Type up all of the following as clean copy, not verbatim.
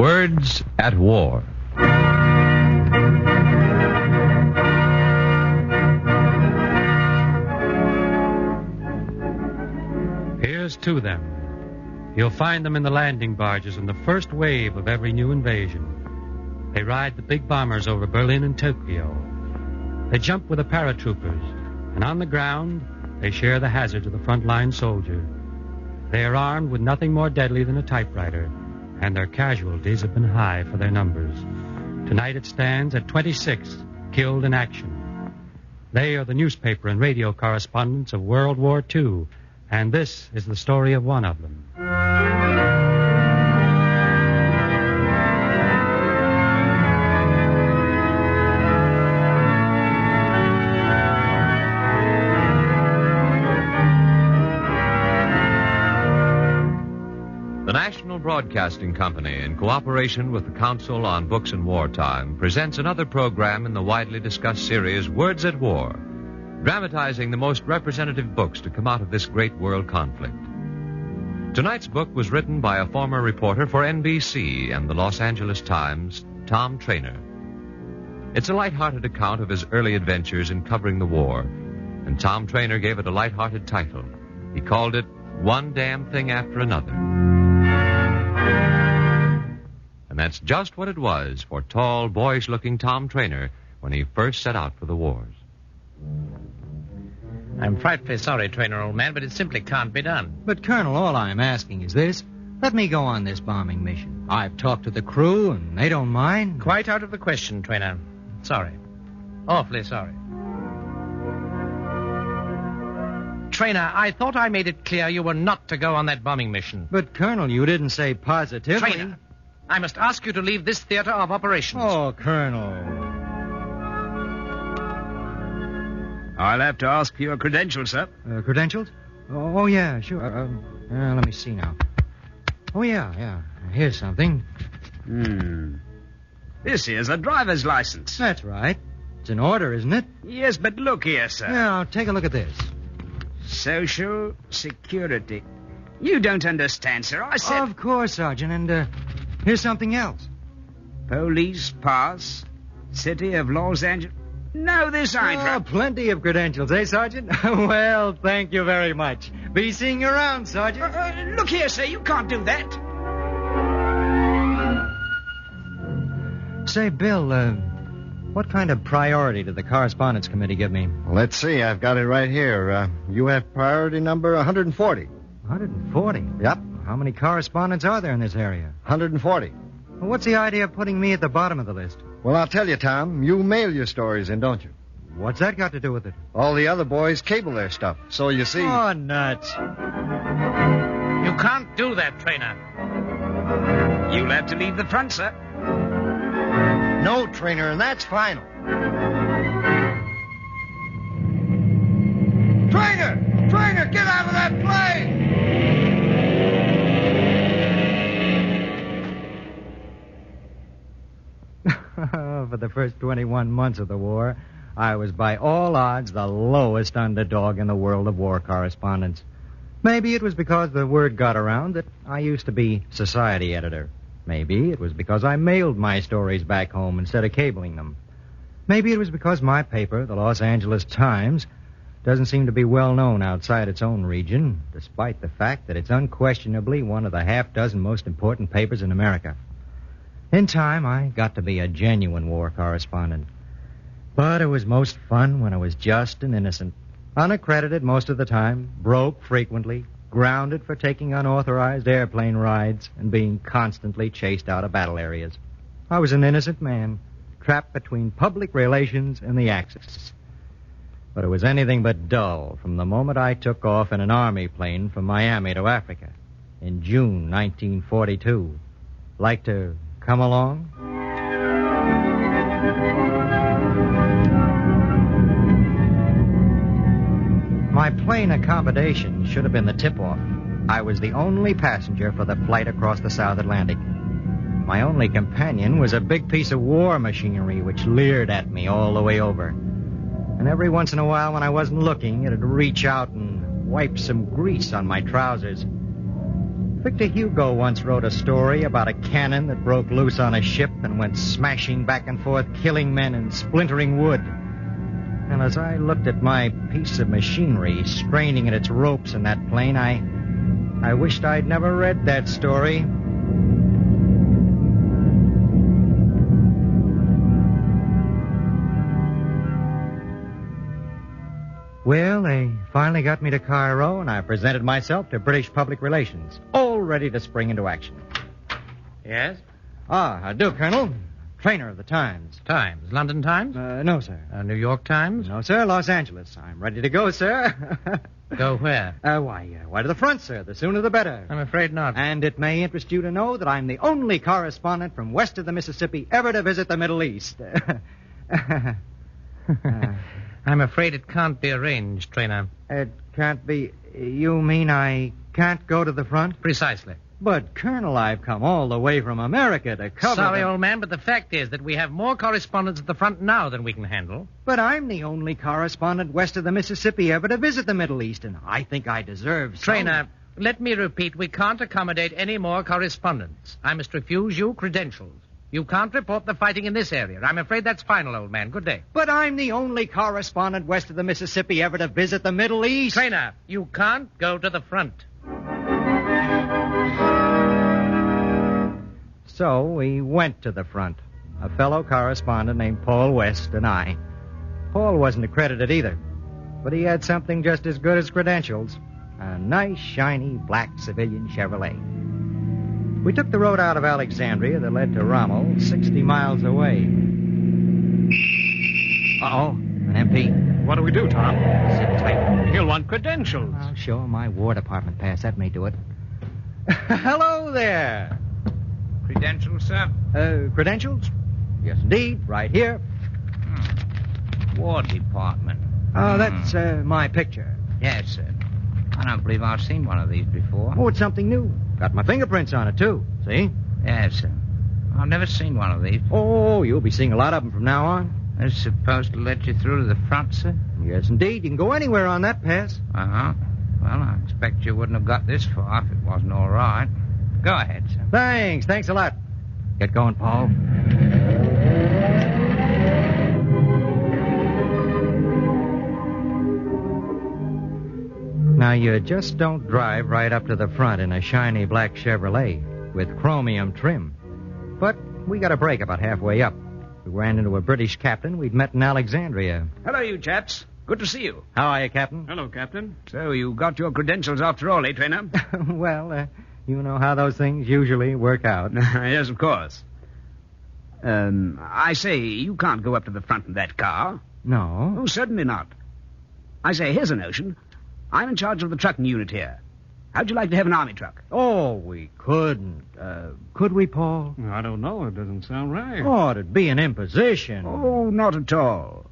Words at War. Here's to them. You'll find them in the landing barges in the first wave of every new invasion. They ride the big bombers over Berlin and Tokyo. They jump with the paratroopers, and on the ground, they share the hazards of the frontline soldier. They are armed with nothing more deadly than a typewriter, and their casualties have been high for their numbers. Tonight it stands at 26 killed in action. They are the newspaper and radio correspondents of World War II, and this is the story of one of them. The National Broadcasting Company, in cooperation with the Council on Books in Wartime, presents another program in the widely discussed series Words at War, dramatizing the most representative books to come out of this great world conflict. Tonight's book was written by a former reporter for NBC and the Los Angeles Times, Tom Trainer. It's a light-hearted account of his early adventures in covering the war, and Tom Trainer gave it a light-hearted title. He called it One Damn Thing After Another. And that's just what it was for tall, boyish-looking Tom Trainer when he first set out for the wars. I'm frightfully sorry, Trainer, old man, but it simply can't be done. But, Colonel, all I'm asking is this. Let me go on this bombing mission. I've talked to the crew, and they don't mind. Quite out of the question, Trainer. Sorry. Awfully sorry. Trainer, I thought I made it clear you were not to go on that bombing mission. But, Colonel, you didn't say positively. Trainer, I must ask you to leave this theater of operations. Oh, Colonel. I'll have to ask for your credentials, sir. Credentials? Oh, yeah, sure. Let me see now. Oh, yeah. Here's something. This here's a driver's license. That's right. It's in order, isn't it? Yes, but look here, sir. Now, take a look at this. Social Security. You don't understand, sir. I said... Of course, Sergeant, and here's something else. Police pass. City of Los Angeles. No, this ain't right. Plenty of credentials, eh, Sergeant? Well, thank you very much. Be seeing you around, Sergeant. Look here, sir. You can't do that. Say, Bill, what kind of priority did the Correspondence Committee give me? Let's see. I've got it right here. You have priority number 140. 140? Yep. How many correspondents are there in this area? 140. Well, what's the idea of putting me at the bottom of the list? Well, I'll tell you, Tom. You mail your stories in, don't you? What's that got to do with it? All the other boys cable their stuff. So you see... Oh, nuts. You can't do that, Trainer. You'll have to leave the front, sir. No, Trainer, and that's final. Trainer, get out of that plane! For the first 21 months of the war, I was by all odds the lowest underdog in the world of war correspondence. Maybe it was because the word got around that I used to be society editor. Maybe it was because I mailed my stories back home instead of cabling them. Maybe it was because my paper, the Los Angeles Times, doesn't seem to be well known outside its own region, despite the fact that it's unquestionably one of the half-dozen most important papers in America. In time, I got to be a genuine war correspondent. But it was most fun when I was just and innocent. Unaccredited most of the time, broke frequently, grounded for taking unauthorized airplane rides, and being constantly chased out of battle areas. I was an innocent man, trapped between public relations and the Axis. But it was anything but dull from the moment I took off in an army plane from Miami to Africa in June 1942. Like to come along? My plane accommodation should have been the tip-off. I was the only passenger for the flight across the South Atlantic. My only companion was a big piece of war machinery which leered at me all the way over. And every once in a while when I wasn't looking, it'd reach out and wipe some grease on my trousers. Victor Hugo once wrote a story about a cannon that broke loose on a ship and went smashing back and forth, killing men and splintering wood. And as I looked at my piece of machinery straining at its ropes in that plane, I wished I'd never read that story. Well, they finally got me to Cairo, and I presented myself to British Public Relations, all ready to spring into action. Yes? I do, Colonel. Trainer of the Times. Times. London Times? No, sir. New York Times? No, sir. Los Angeles. I'm ready to go, sir. Go where? Why to the front, sir. The sooner the better. I'm afraid not. And it may interest you to know that I'm the only correspondent from west of the Mississippi ever to visit the Middle East. I'm afraid it can't be arranged, Trainer. It can't be... You mean I can't go to the front? Precisely. But, Colonel, I've come all the way from America to cover... Sorry, old man, but the fact is that we have more correspondents at the front now than we can handle. But I'm the only correspondent west of the Mississippi ever to visit the Middle East, and I think I deserve some... Trainer, let me repeat, we can't accommodate any more correspondents. I must refuse you credentials. You can't report the fighting in this area. I'm afraid that's final, old man. Good day. But I'm the only correspondent west of the Mississippi ever to visit the Middle East. Trainer, you can't go to the front. So we went to the front. A fellow correspondent named Paul West and I. Paul wasn't accredited either, but he had something just as good as credentials. A nice, shiny, black civilian Chevrolet. We took the road out of Alexandria that led to Rommel, 60 miles away. Uh-oh, an MP. What do we do, Tom? Sit tight. He'll want credentials. I'll show him my War Department pass. That may do it. Hello there. Credentials, sir? Credentials? Yes, indeed. Right here. War Department. Oh, that's my picture. Yes, sir. I don't believe I've seen one of these before. Oh, it's something new. Got my fingerprints on it, too. See? Yes, sir. I've never seen one of these. Oh, you'll be seeing a lot of them from now on. They're supposed to let you through to the front, sir? Yes, indeed. You can go anywhere on that pass. Uh-huh. Well, I expect you wouldn't have got this far if it wasn't all right. Go ahead, sir. Thanks. Thanks a lot. Get going, Paul. Now, you just don't drive right up to the front in a shiny black Chevrolet with chromium trim. But we got a break about halfway up. We ran into a British captain we'd met in Alexandria. Hello, you chaps. Good to see you. How are you, Captain? Hello, Captain. So you got your credentials after all, eh, Trainer? Well, you know how those things usually work out. Yes, of course. I say, you can't go up to the front in that car. No. Oh, certainly not. I say, here's a notion. I'm in charge of the trucking unit here. How'd you like to have an army truck? Oh, we couldn't. Could we, Paul? I don't know. It doesn't sound right. Oh, it'd be an imposition. Oh, not at all.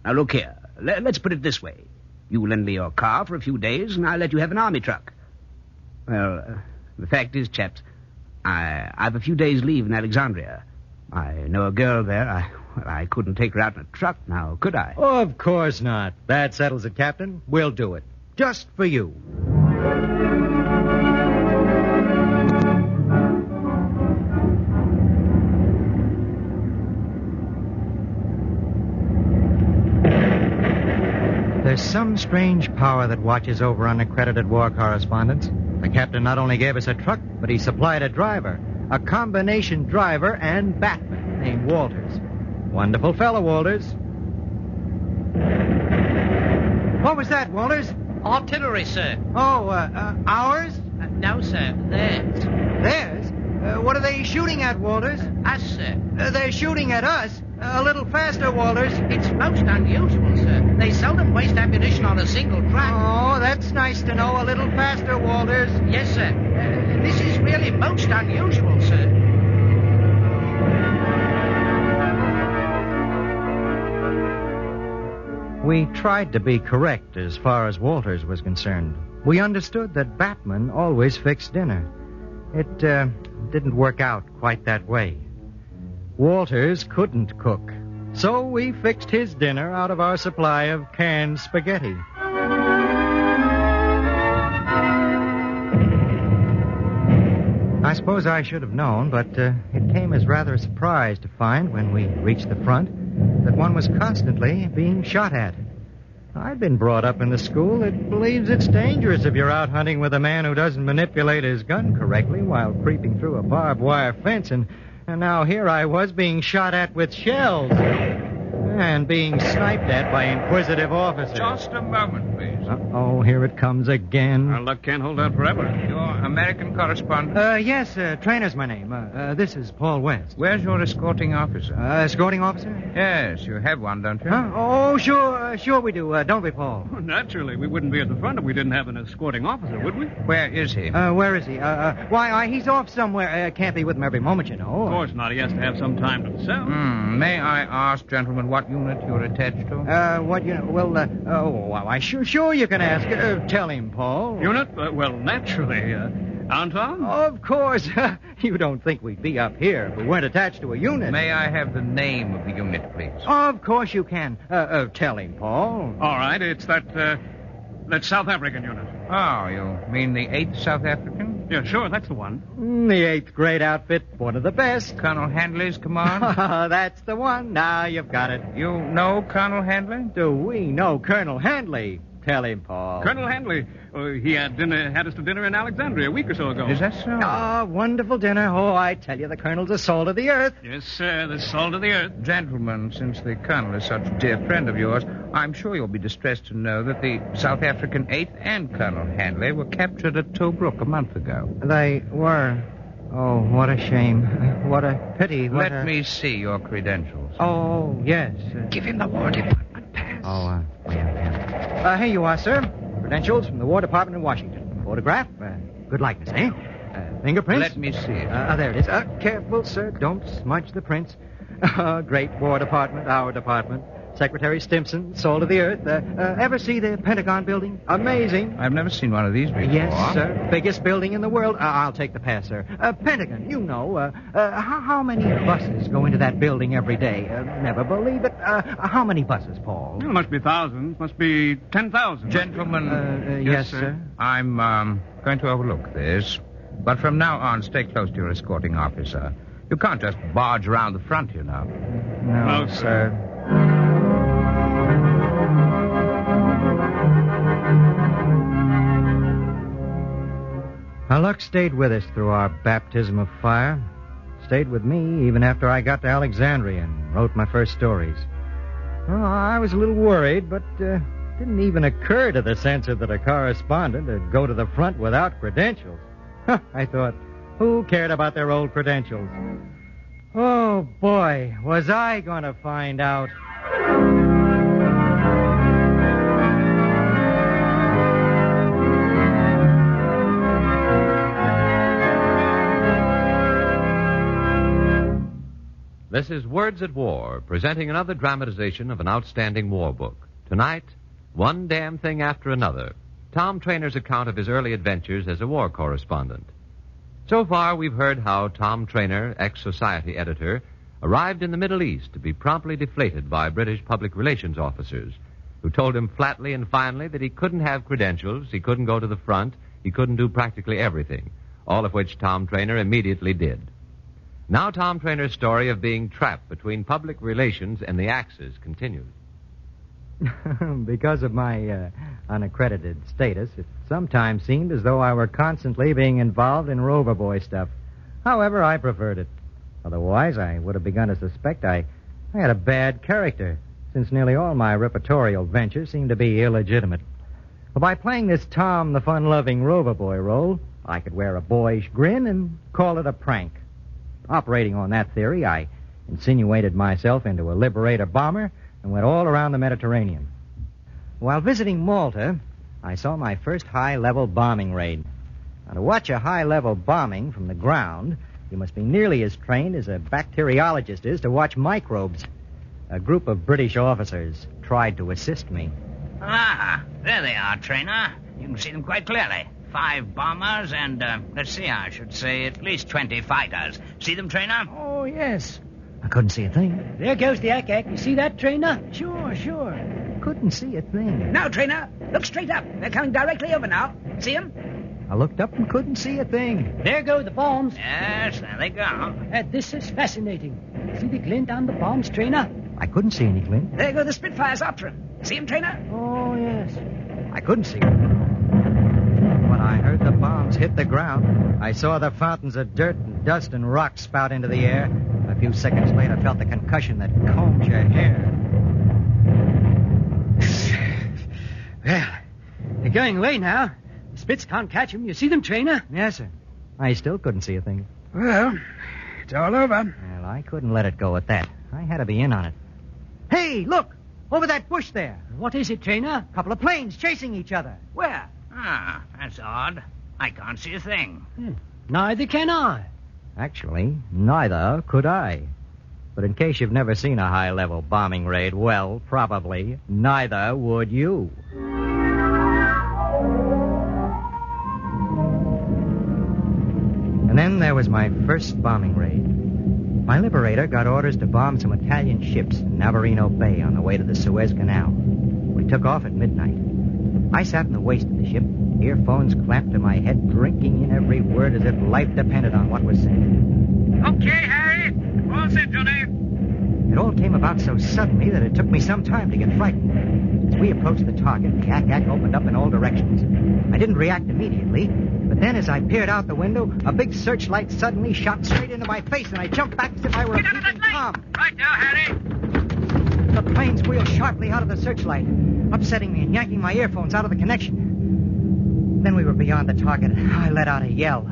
Now, look here. Let's put it this way. You lend me your car for a few days, and I'll let you have an army truck. Well, the fact is, chaps, I've a few days' leave in Alexandria. I know a girl there. I couldn't take her out in a truck now, could I? Of course not. That settles it, Captain. We'll do it. Just for you. There's some strange power that watches over unaccredited war correspondents. The captain not only gave us a truck, but he supplied a driver. A combination driver and batman named Walters. Wonderful fellow, Walters. What was that, Walters? Artillery, sir. Oh, ours? No, sir. Theirs. Theirs? What are they shooting at, Walters? Us, sir. They're shooting at us. A little faster, Walters. It's most unusual, sir. They seldom waste ammunition on a single track. Oh, that's nice to know. A little faster, Walters. Yes, sir. This is really most unusual, sir. We tried to be correct as far as Walters was concerned. We understood that Batman always fixed dinner. It didn't work out quite that way. Walters couldn't cook, so we fixed his dinner out of our supply of canned spaghetti. I suppose I should have known, but it came as rather a surprise to find when we reached the front that one was constantly being shot at. I'd been brought up in the school that believes it's dangerous if you're out hunting with a man who doesn't manipulate his gun correctly while creeping through a barbed wire fence, and now here I was being shot at with shells and being sniped at by inquisitive officers. Just a moment, please. Oh, here it comes again. Our luck can't hold out forever. Your American correspondent? Yes, Trainer's my name. This is Paul West. Where's your escorting officer? Escorting officer? Yes, you have one, don't you? Huh? Oh, sure we do. Don't we, Paul? Well, naturally, we wouldn't be at the front if we didn't have an escorting officer, would we? Where is he? Where is he? Why, he's off somewhere. Can't be with him every moment, you know. Of course not. He has to have some time to himself. May I ask, gentlemen, what unit you're attached to? What unit? Well, why, sure you can ask. Tell him, Paul. Unit? Well, naturally. Anton? Of course. You don't think we'd be up here if we weren't attached to a unit. May I have the name of the unit, please? Of course you can. Tell him, Paul. All right, it's that South African unit. Oh, you mean the 8th South African? Yeah, sure, that's the one. The 8th grade outfit, one of the best. Colonel Handley's command? That's the one. Now you've got it. You know Colonel Handley? Do we know Colonel Handley? Tell him, Paul. Colonel Handley. He had us to dinner in Alexandria a week or so ago. Is that so? Wonderful dinner. Oh, I tell you, the Colonel's the salt of the earth. Yes, sir, the salt of the earth. Gentlemen, since the Colonel is such a dear friend of yours, I'm sure you'll be distressed to know that the South African 8th and Colonel Handley were captured at Tobruk a month ago. They were. Oh, what a shame. What a pity. Let me see your credentials. Oh, yes. Give him the War Department pass. Oh, yeah. Here you are, sir. Credentials from the War Department in Washington. Photograph. Good likeness, eh? Fingerprints. Let me see it. There it is. Careful, sir. Don't smudge the prints. Great War Department, our department. Secretary Stimson, salt of the earth. Ever see the Pentagon building? Amazing. I've never seen one of these before. Yes, sir. Biggest building in the world. I'll take the pass, sir. Pentagon, you know. How many buses go into that building every day? Never believe it. How many buses, Paul? Well, must be thousands. Must be 10,000. Gentlemen. Yes, sir. I'm going to overlook this. But from now on, stay close to your escorting officer. You can't just barge around the front, you know. No, sir. Our luck stayed with us through our baptism of fire. Stayed with me even after I got to Alexandria and wrote my first stories. Well, I was a little worried, but didn't even occur to the censor that a correspondent would go to the front without credentials. I thought, who cared about their old credentials? Oh, boy, was I going to find out. This is Words at War, presenting another dramatization of an outstanding war book. Tonight, One Damn Thing After Another, Tom Trainer's account of his early adventures as a war correspondent. So far, we've heard how Tom Trainer, ex-society editor, arrived in the Middle East to be promptly deflated by British public relations officers who told him flatly and finally that he couldn't have credentials, he couldn't go to the front, he couldn't do practically everything, all of which Tom Trainer immediately did. Now Tom Trainer's story of being trapped between public relations and the Axis continues. Because of my unaccredited status, it sometimes seemed as though I were constantly being involved in Rover Boy stuff. However, I preferred it. Otherwise, I would have begun to suspect I had a bad character, since nearly all my repertorial ventures seemed to be illegitimate. But by playing this Tom the fun-loving Rover Boy role, I could wear a boyish grin and call it a prank. Operating on that theory, I insinuated myself into a Liberator bomber and went all around the Mediterranean. While visiting Malta, I saw my first high-level bombing raid. Now, to watch a high-level bombing from the ground, you must be nearly as trained as a bacteriologist is to watch microbes. A group of British officers tried to assist me. Ah, there they are, Trainer. You can see them quite clearly. 5 bombers and, I should say at least 20 fighters. See them, Trainer? Oh, yes. I couldn't see a thing. There goes the ack-ack. You see that, Trainer? Sure. Couldn't see a thing. Now, Trainer, look straight up. They're coming directly over now. See them? I looked up and couldn't see a thing. There go the bombs. Yes, there they go. This is fascinating. See the glint on the bombs, Trainer? I couldn't see any glint. There go the Spitfires after him. See him, Trainer? Oh, yes. I couldn't see them. When I heard the bombs hit the ground, I saw the fountains of dirt and dust and rocks spout into the air. A few seconds later, felt the concussion that combed your hair. Well, they're going away now. The Spits can't catch them. You see them, Trainer? Yes, sir. I still couldn't see a thing. Well, it's all over. Well, I couldn't let it go at that. I had to be in on it. Hey, look! Over that bush there. What is it, Trainer? A couple of planes chasing each other. Where? Ah, that's odd. I can't see a thing. Neither can I. Actually, neither could I. But in case you've never seen a high-level bombing raid, well, probably neither would you. And then there was my first bombing raid. My Liberator got orders to bomb some Italian ships in Navarino Bay on the way to the Suez Canal. We took off at midnight. I sat in the waist of the ship, earphones clamped to my head, drinking in every word as if life depended on what was said. Okay, Harry. All set, Johnny. It all came about so suddenly that it took me some time to get frightened. As we approached the target, the ack-ack opened up in all directions. I didn't react immediately, but then as I peered out the window, a big searchlight suddenly shot straight into my face, and I jumped back as if I were a peeping Tom. Right now, Harry. The plane squealed sharply out of the searchlight, upsetting me and yanking my earphones out of the connection. Then we were beyond the target, and I let out a yell.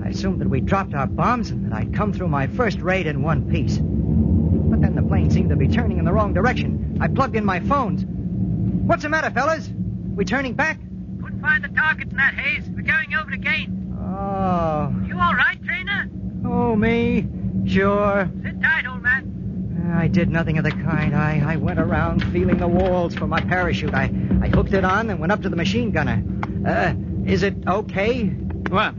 I assumed that we'd dropped our bombs and that I'd come through my first raid in one piece. But then the plane seemed to be turning in the wrong direction. I plugged in my phones. What's the matter, fellas? We turning back? Couldn't find the target in that haze. We're going over again. Oh. You all right, Trainer? Oh, me? Sure. Sit tight, old man. I did nothing of the kind. I went around feeling the walls for my parachute. I hooked it on and went up to the machine gunner. Is it okay? What?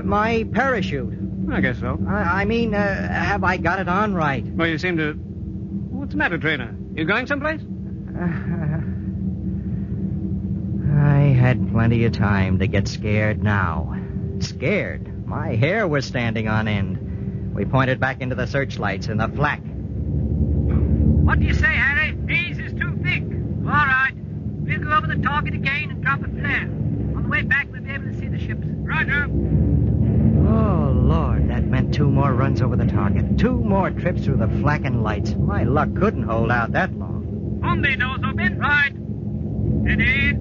My parachute. I guess so. I mean, have I got it on right? Well, you seem to... What's the matter, Trainer? You going someplace? I had plenty of time to get scared now. Scared? My hair was standing on end. We pointed back into the searchlights and the flak. What do you say, Harry? Haze is too thick. All right. We'll go over the target again and drop a flare. On the way back, we'll be able to see the ships. Roger. Oh, Lord, that meant 2 more runs over the target. 2 more trips through the flak and lights. My luck couldn't hold out that long. Bombi nose open. Right. Steady.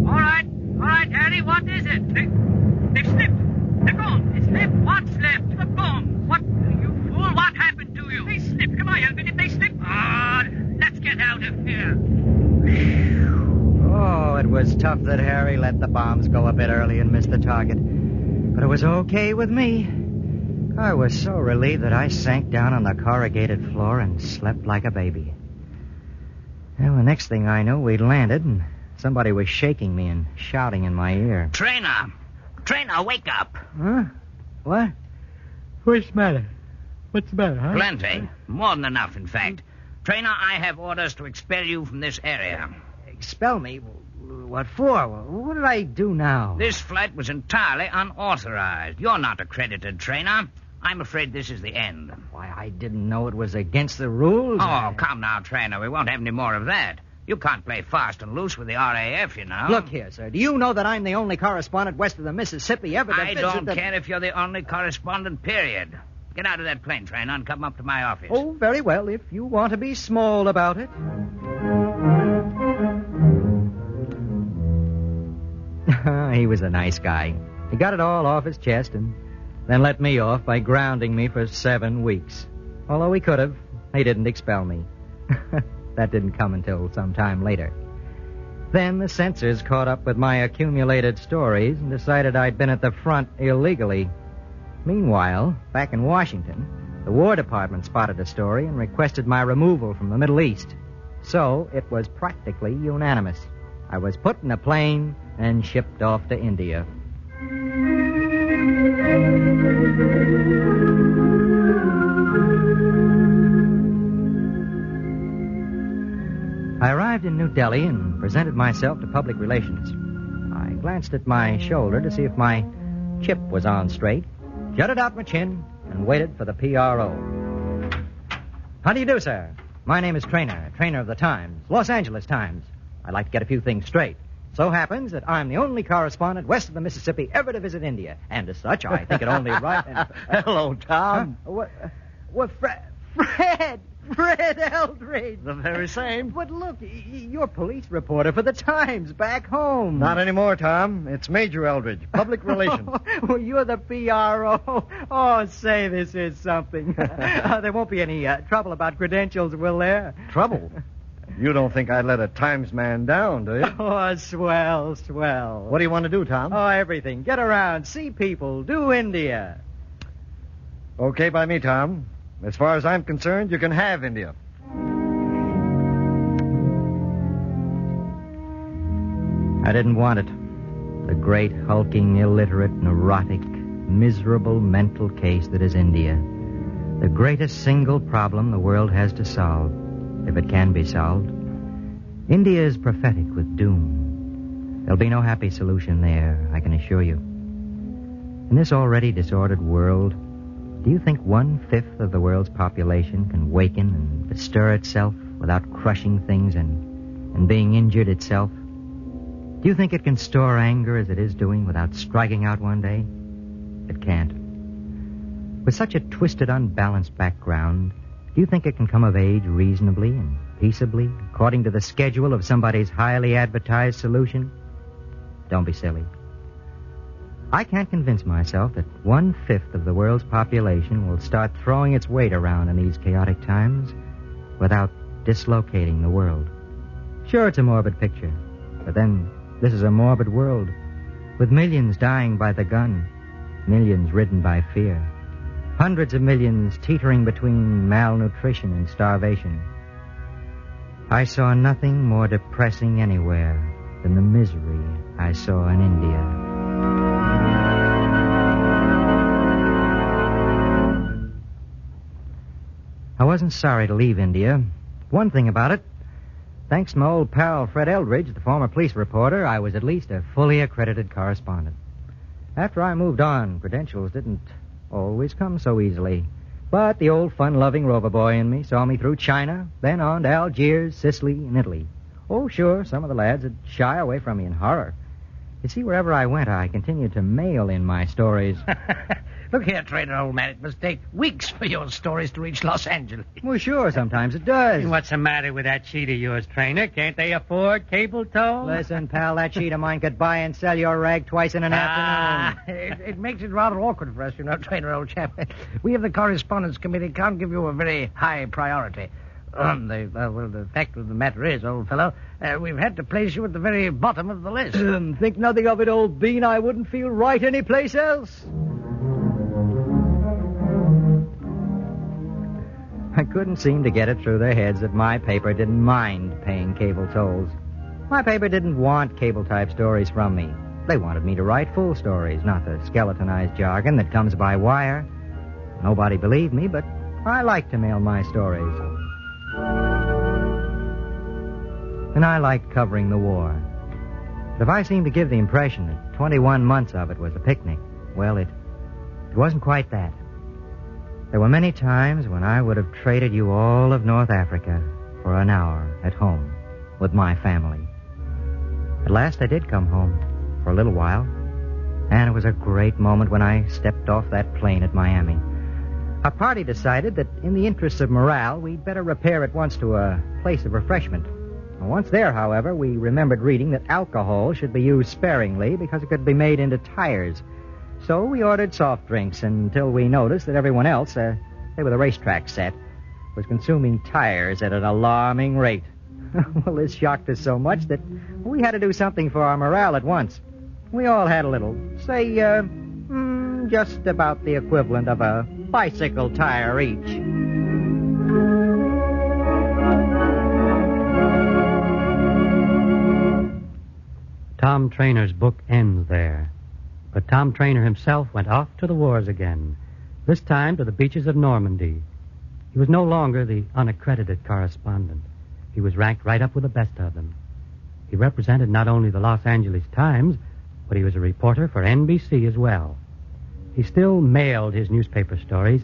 All right, Harry, what is it? They've slipped. They're gone. They slipped. What slipped? The bombs. What, you fool, what happened to you? They slipped. Come on, help it if they slipped. Let's get out of here. Oh, it was tough that Harry let the bombs go a bit early and missed the target. But it was okay with me. I was so relieved that I sank down on the corrugated floor and slept like a baby. Well, the next thing I knew, we'd landed, and somebody was shaking me and shouting in my ear. Trainer! Trainer, wake up! Huh? What? What's the matter? What's the matter, huh? Plenty. More than enough, in fact. Trainer, I have orders to expel you from this area. Expel me? What for? What did I do now? This flight was entirely unauthorized. You're not accredited, Trainer. I'm afraid this is the end. Why, I didn't know it was against the rules. Oh, come now, Trainer. We won't have any more of that. You can't play fast and loose with the RAF, you know. Look here, sir. Do you know that I'm the only correspondent west of the Mississippi ever to I visit don't the... care if you're the only correspondent, period. Get out of that plane, Trainer, and come up to my office. Oh, very well, if you want to be small about it. He was a nice guy. He got it all off his chest and then let me off by grounding me for 7 weeks. Although he could have, he didn't expel me. That didn't come until some time later. Then the censors caught up with my accumulated stories and decided I'd been at the front illegally. Meanwhile, back in Washington, the War Department spotted a story and requested my removal from the Middle East. So it was practically unanimous. I was put in a plane and shipped off to India. I arrived in New Delhi and presented myself to public relations. I glanced at my shoulder to see if my chip was on straight, jutted out my chin, and waited for the PRO. How do you do, sir? My name is Trainer of the Times, Los Angeles Times. I'd like to get a few things straight. So happens that I'm the only correspondent west of the Mississippi ever to visit India, and as such, I think it only right. Hello, Tom. Huh? What, Fred Eldridge. The very same. But look, you're police reporter for the Times back home. Not anymore, Tom. It's Major Eldridge, public relations. Well, you're the PRO. Oh, say, this is something. There won't be any trouble about credentials, will there? Trouble? You don't think I'd let a Times man down, do you? Oh, swell. What do you want to do, Tom? Oh, everything. Get around, see people, do India. Okay by me, Tom. As far as I'm concerned, you can have India. I didn't want it. The great, hulking, illiterate, neurotic, miserable mental case that is India. The greatest single problem the world has to solve, if it can be solved. India is prophetic with doom. There'll be no happy solution there, I can assure you. In this already disordered world, do you think 1/5 of the world's population can waken and bestir itself without crushing things and being injured itself? Do you think it can store anger as it is doing without striking out one day? It can't. With such a twisted, unbalanced background, do you think it can come of age reasonably and peaceably, according to the schedule of somebody's highly advertised solution? Don't be silly. I can't convince myself that 1/5 of the world's population will start throwing its weight around in these chaotic times without dislocating the world. Sure, it's a morbid picture, but then this is a morbid world, with millions dying by the gun, millions ridden by fear, hundreds of millions teetering between malnutrition and starvation. I saw nothing more depressing anywhere than the misery I saw in India. I wasn't sorry to leave India. One thing about it, thanks to my old pal Fred Eldridge, the former police reporter, I was at least a fully accredited correspondent. After I moved on, credentials didn't always come so easily. But the old fun-loving rover boy in me saw me through China, then on to Algiers, Sicily, and Italy. Oh, sure, some of the lads would shy away from me in horror. You see, wherever I went, I continued to mail in my stories. Look here, Trainer, old man. It must take weeks for your stories to reach Los Angeles. Well, sure, sometimes it does. What's the matter with that sheet of yours, Trainer? Can't they afford cable tow? Listen, pal, that sheet of mine could buy and sell your rag twice in an afternoon. It makes it rather awkward for us, you know, Trainer, old chap. We of the Correspondence Committee can't give you a very high priority. The fact of the matter is, old fellow, we've had to place you at the very bottom of the list. Think nothing of it, old bean. I wouldn't feel right anyplace else. I couldn't seem to get it through their heads that my paper didn't mind paying cable tolls. My paper didn't want cable-type stories from me. They wanted me to write full stories, not the skeletonized jargon that comes by wire. Nobody believed me, but I like to mail my stories. And I liked covering the war. But if I seemed to give the impression that 21 months of it was a picnic, well, it wasn't quite that. There were many times when I would have traded you all of North Africa for an hour at home with my family. At last I did come home for a little while, and it was a great moment when I stepped off that plane at Miami. Our party decided that in the interests of morale, we'd better repair at once to a place of refreshment. Once there, however, we remembered reading that alcohol should be used sparingly because it could be made into tires. So we ordered soft drinks until we noticed that everyone else, say with a racetrack set, was consuming tires at an alarming rate. Well, this shocked us so much that we had to do something for our morale at once. We all had a little, say, just about the equivalent of a bicycle tire each. Tom Trainer's book ends there. But Tom Trainer himself went off to the wars again, this time to the beaches of Normandy. He was no longer the unaccredited correspondent. He was ranked right up with the best of them. He represented not only the Los Angeles Times, but he was a reporter for NBC as well. He still mailed his newspaper stories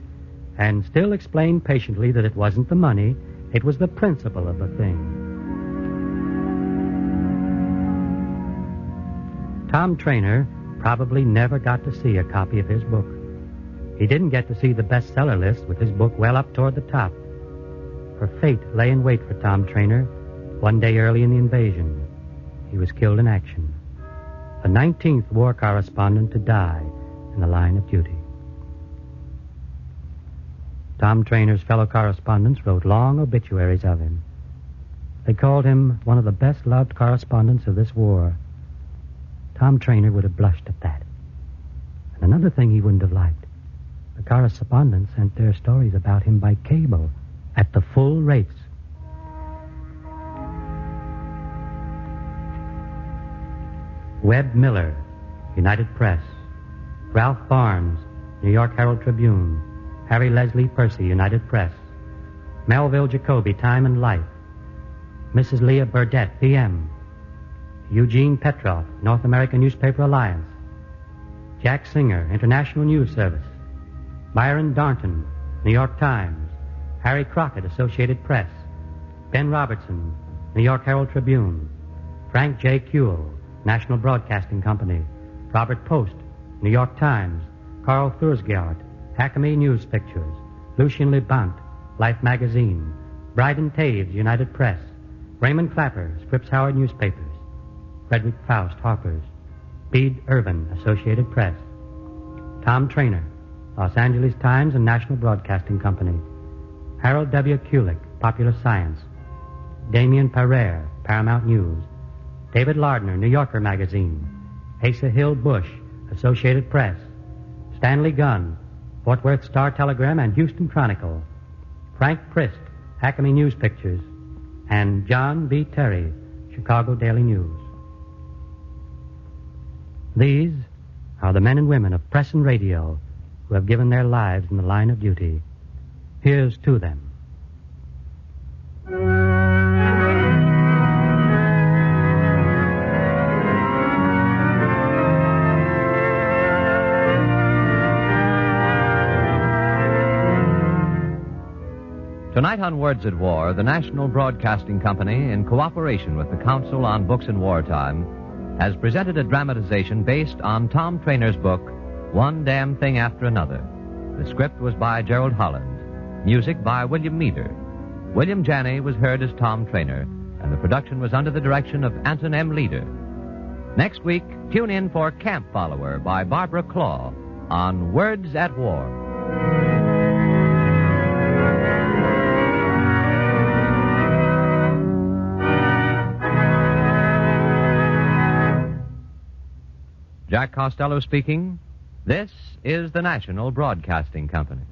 and still explained patiently that it wasn't the money, it was the principle of the thing. Tom Trainer probably never got to see a copy of his book. He didn't get to see the bestseller list with his book well up toward the top. For fate lay in wait for Tom Trainer one day early in the invasion. He was killed in action. The 19th war correspondent to die in the line of duty. Tom Trainer's fellow correspondents wrote long obituaries of him. They called him one of the best-loved correspondents of this war. Tom Trainer would have blushed at that. And another thing he wouldn't have liked. The correspondents sent their stories about him by cable at the full rates. Webb Miller, United Press. Ralph Barnes, New York Herald Tribune. Harry Leslie Percy, United Press. Melville Jacoby, Time and Life. Mrs. Leah Burdett, PM. Eugene Petroff, North American Newspaper Alliance. Jack Singer, International News Service. Byron Darnton, New York Times. Harry Crockett, Associated Press. Ben Robertson, New York Herald Tribune. Frank J. Kuehl, National Broadcasting Company. Robert Post, New York Times. Carl Thursgaard, Acme News Pictures. Lucien Libant, Life Magazine. Bryden Taves, United Press. Raymond Clapper, Scripps Howard Newspapers. Frederick Faust, Harper's. Bede Irvin, Associated Press. Tom Trainer, Los Angeles Times and National Broadcasting Company. Harold W. Kulick, Popular Science. Damien Pereire, Paramount News. David Lardner, New Yorker Magazine. Asa Hill Bush, Associated Press. Stanley Gunn, Fort Worth Star-Telegram and Houston Chronicle. Frank Prist, Acme News Pictures. And John B. Terry, Chicago Daily News. These are the men and women of press and radio who have given their lives in the line of duty. Here's to them. Tonight on Words at War, the National Broadcasting Company, in cooperation with the Council on Books in Wartime, has presented a dramatization based on Tom Trainer's book, One Damn Thing After Another. The script was by Gerald Holland. Music by William Meader. William Janney was heard as Tom Trainer, and the production was under the direction of Anton M. Leader. Next week, tune in for Camp Follower by Barbara Claw on Words at War. Jack Costello speaking. This is the National Broadcasting Company.